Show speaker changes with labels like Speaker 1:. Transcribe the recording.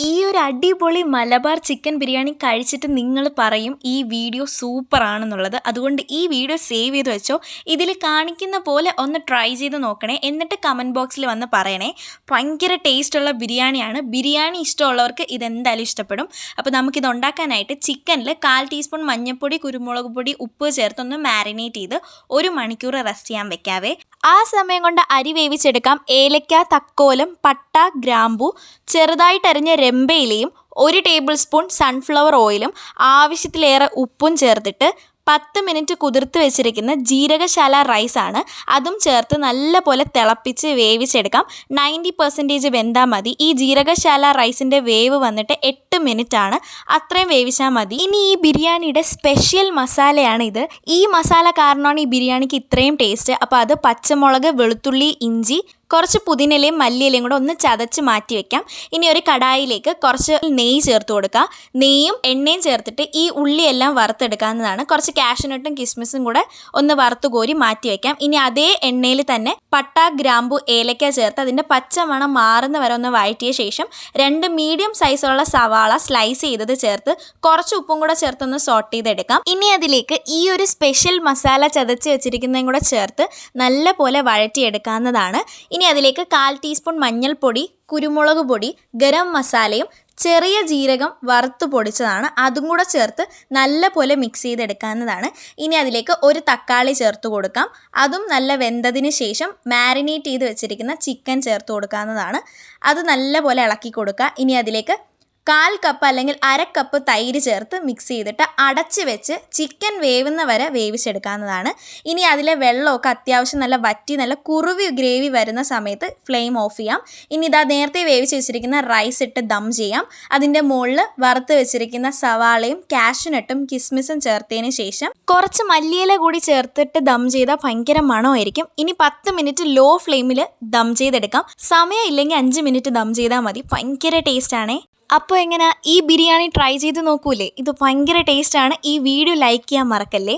Speaker 1: ഈ ഒരു അടിപൊളി മലബാർ ചിക്കൻ ബിരിയാണി കഴിച്ചിട്ട് നിങ്ങൾ പറയും ഈ വീഡിയോ സൂപ്പറാണെന്നുള്ളത്. അതുകൊണ്ട് ഈ വീഡിയോ സേവ് ചെയ്ത് വെച്ചോ. ഇതിൽ കാണിക്കുന്ന പോലെ ഒന്ന് ട്രൈ ചെയ്ത് നോക്കണേ. എന്നിട്ട് കമൻറ്റ് ബോക്സിൽ വന്ന് പറയണേ. ഭയങ്കര ടേസ്റ്റുള്ള ബിരിയാണിയാണ്. ബിരിയാണി ഇഷ്ടമുള്ളവർക്ക് ഇതെന്തായാലും ഇഷ്ടപ്പെടും. അപ്പോൾ നമുക്കിത് ഉണ്ടാക്കാനായിട്ട് ചിക്കനിൽ 1/4 ടീസ്പൂൺ മഞ്ഞൾപ്പൊടി, കുരുമുളക് പൊടി, ഉപ്പ് ചേർത്തൊന്ന് മാരിനേറ്റ് ചെയ്ത് 1 മണിക്കൂർ റെസ്റ്റ് ചെയ്യാൻ വെക്കാവേ. ആ സമയം കൊണ്ട് അരി വേവിച്ചെടുക്കാം. ഏലക്ക, തക്കോലം, പട്ട, ഗ്രാമ്പു, ചെറുതായിട്ടരിഞ്ഞ രമ്പയിലയും 1 ടേബിൾ സ്പൂൺ സൺഫ്ലവർ ഓയിലും ആവശ്യത്തിലേറെ ഉപ്പും ചേർത്തിട്ട് 10 മിനിറ്റ് കുതിർത്ത് വെച്ചിരിക്കുന്ന ജീരകശാല റൈസാണ്. അതും ചേർത്ത് നല്ലപോലെ തിളപ്പിച്ച് വേവിച്ചെടുക്കാം. 90% വെന്താൽ മതി. ഈ ജീരകശാല റൈസിൻ്റെ വേവ് വന്നിട്ട് 8 മിനിറ്റാണ്. അത്രയും വേവിച്ചാൽ മതി. ഇനി ഈ ബിരിയാണിയുടെ സ്പെഷ്യൽ മസാലയാണ് ഇത്. ഈ മസാല കാരണമാണ് ഈ ബിരിയാണിക്ക് ഇത്രയും ടേസ്റ്റ്. അപ്പോൾ അത് പച്ചമുളക്, വെളുത്തുള്ളി, ഇഞ്ചി, കുറച്ച് പുതിനയിലയും മല്ലിയിലയും കൂടെ ഒന്ന് ചതച്ച് മാറ്റി വെക്കാം. ഇനി ഒരു കടായിലേക്ക് കുറച്ച് നെയ്യ് ചേർത്ത് കൊടുക്കുക. നെയ്യും എണ്ണയും ചേർത്തിട്ട് ഈ ഉള്ളിയെല്ലാം വറുത്തെടുക്കാവുന്നതാണ്. കുറച്ച് കാഷ്യൂനട്ടും കിസ്മിസും കൂടെ ഒന്ന് വറുത്ത് കോരി മാറ്റി വെക്കാം. ഇനി അതേ എണ്ണയിൽ തന്നെ പട്ട, ഗ്രാമ്പു, ഏലക്ക ചേർത്ത് അതിൻ്റെ പച്ചമണം മാറുന്ന വരെ ഒന്ന് വഴറ്റിയ ശേഷം 2 മീഡിയം സൈസുള്ള സവാള സ്ലൈസ് ചെയ്തത് ചേർത്ത് കുറച്ച് ഉപ്പും കൂടെ ചേർത്തൊന്ന് സോട്ട് ചെയ്തെടുക്കാം. ഇനി അതിലേക്ക് ഈ ഒരു സ്പെഷ്യൽ മസാല ചതച്ച് വെച്ചിരിക്കുന്നതും കൂടെ ചേർത്ത് നല്ല പോലെ വഴറ്റിയെടുക്കാവുന്നതാണ്. ഇനി അതിലേക്ക് 1/4 ടീസ്പൂൺ മഞ്ഞൾപ്പൊടി, കുരുമുളക് പൊടി, ഗരം മസാലയും ചെറിയ ജീരകം വറുത്ത് പൊടിച്ചതാണ്, അതും കൂടെ ചേർത്ത് നല്ല പോലെ മിക്സ് ചെയ്തെടുക്കാവുന്നതാണ്. ഇനി അതിലേക്ക് ഒരു തക്കാളി ചേർത്ത് കൊടുക്കാം. അതും നല്ല വെന്തതിന് ശേഷം മാരിനേറ്റ് ചെയ്ത് വെച്ചിരിക്കുന്ന ചിക്കൻ ചേർത്ത് കൊടുക്കാവുന്നതാണ്. അത് നല്ല പോലെ ഇളക്കി കൊടുക്കുക. ഇനി അതിലേക്ക് 1/4 കപ്പ് അല്ലെങ്കിൽ 1/2 കപ്പ് തൈര് ചേർത്ത് മിക്സ് ചെയ്തിട്ട് അടച്ച് വെച്ച് ചിക്കൻ വേവുന്ന വരെ വേവിച്ചെടുക്കാവുന്നതാണ്. ഇനി അതിലെ വെള്ളമൊക്കെ അത്യാവശ്യം നല്ല വറ്റി നല്ല കുറുവി ഗ്രേവി വരുന്ന സമയത്ത് ഫ്ലെയിം ഓഫ് ചെയ്യാം. ഇനി ഇതാ നേരത്തെ വേവിച്ച് വെച്ചിരിക്കുന്ന റൈസ് ഇട്ട് ദം ചെയ്യാം. അതിൻ്റെ മുകളിൽ വറുത്ത് വെച്ചിരിക്കുന്ന സവാളയും കാഷ്യൂനട്ടും കിസ്മിസും ചേർത്തതിന് ശേഷം കുറച്ച് മല്ലിയില കൂടി ചേർത്തിട്ട് ദം ചെയ്താൽ ഭയങ്കര മണമായിരിക്കും. ഇനി 10 മിനിറ്റ് ലോ ഫ്ലെയിമിൽ ദം ചെയ്തെടുക്കാം. സമയം ഇല്ലെങ്കിൽ 5 മിനിറ്റ് ദം ചെയ്താൽ മതി. ഭയങ്കര ടേസ്റ്റാണേ. അപ്പോൾ എങ്ങനെ ഈ ബിരിയാണി ട്രൈ ചെയ്ത് നോക്കൂലേ? ഇത് ഭയങ്കര ടേസ്റ്റാണ്. ഈ വീഡിയോ ലൈക്ക് ചെയ്യാൻ മറക്കല്ലേ.